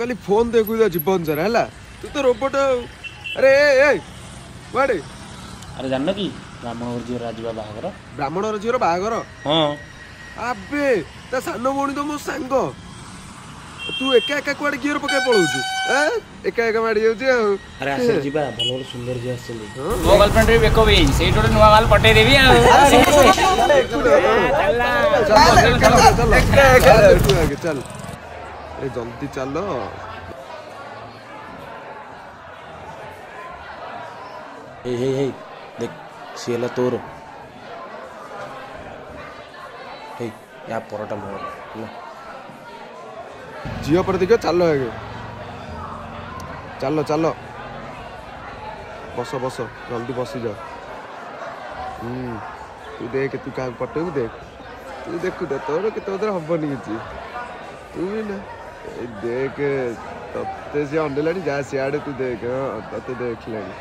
खाली फोन देखु जीवन सारा है तू तो रोबोट। अरे ए वाड़े अरे जान कि ब्राह्मण झीर राजवा बाहागर ब्राह्मण झीर बाहागर हाँ आबे ता सान भौणी तो मो सांग तू एका एका कुआडे गियर पकाई पळौछु एका एका माडी जाउछु। अरे आसे जीबा भलो भलो सुंदर जी आछली मो गर्लफ्रेंड रे बेको बे सेई टोटे नुवा माल पटे देबी आ चल ए जल्दी चलो। हे हे हे देख सीला तोर हे या परटा मोर ना झील पर देखो चलो आगे चलो चलो बस बस जल्दी बसी जा। तू देख तू क्या पटेबू देख तू देखु दे तोर के हबनी कि तू भी ना देख तत्ते से अंडे जा सियाड़े तू देख तत्ते देख लानी।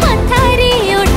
Mathare